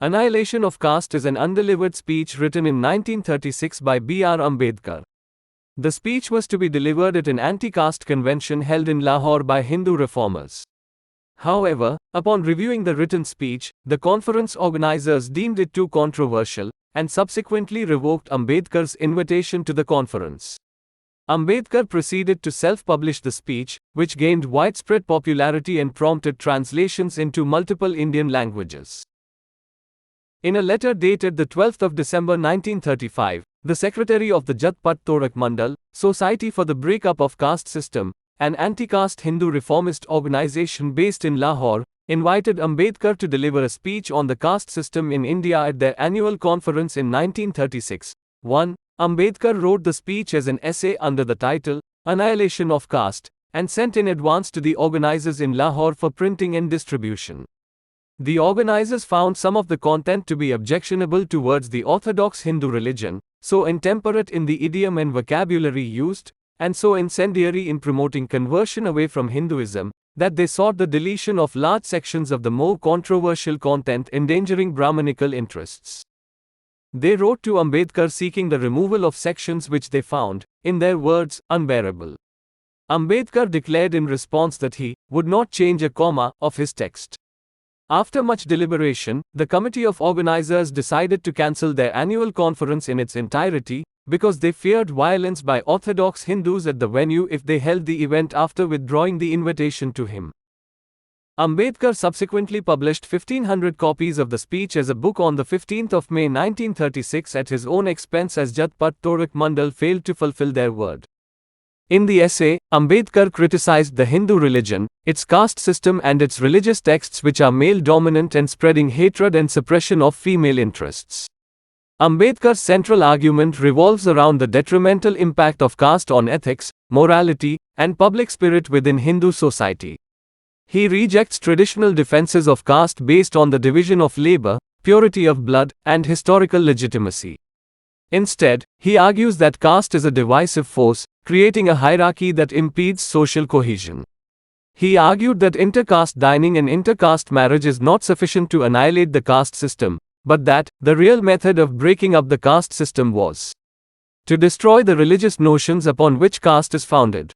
Annihilation of Caste is an undelivered speech written in 1936 by B.R. Ambedkar. The speech was to be delivered at an anti-caste convention held in Lahore by Hindu reformers. However, upon reviewing the written speech, the conference organizers deemed it too controversial, and subsequently revoked Ambedkar's invitation to the conference. Ambedkar proceeded to self-publish the speech, which gained widespread popularity and prompted translations into multiple Indian languages. In a letter dated the 12th of December 1935, the secretary of the Jat Pat Torak Mandal, Society for the Breakup of Caste System, an anti-caste Hindu reformist organization based in Lahore, invited Ambedkar to deliver a speech on the caste system in India at their annual conference in 1936. 1. Ambedkar wrote the speech as an essay under the title, Annihilation of Caste, and sent in advance to the organizers in Lahore for printing and distribution. The organizers found some of the content to be objectionable towards the orthodox Hindu religion, so intemperate in the idiom and vocabulary used, and so incendiary in promoting conversion away from Hinduism, that they sought the deletion of large sections of the more controversial content endangering Brahmanical interests. They wrote to Ambedkar seeking the removal of sections which they found, in their words, unbearable. Ambedkar declared in response that he would not change a comma of his text. After much deliberation, the committee of organizers decided to cancel their annual conference in its entirety, because they feared violence by orthodox Hindus at the venue if they held the event after withdrawing the invitation to him. Ambedkar subsequently published 1,500 copies of the speech as a book on the 15th of May 1936 at his own expense as Jat Pat Torak Mandal failed to fulfill their word. In the essay, Ambedkar criticized the Hindu religion, its caste system and its religious texts which are male-dominant and spreading hatred and suppression of female interests. Ambedkar's central argument revolves around the detrimental impact of caste on ethics, morality, and public spirit within Hindu society. He rejects traditional defenses of caste based on the division of labor, purity of blood, and historical legitimacy. Instead, he argues that caste is a divisive force, creating a hierarchy that impedes social cohesion. He argued that intercaste dining and intercaste marriage is not sufficient to annihilate the caste system, but that the real method of breaking up the caste system was to destroy the religious notions upon which caste is founded.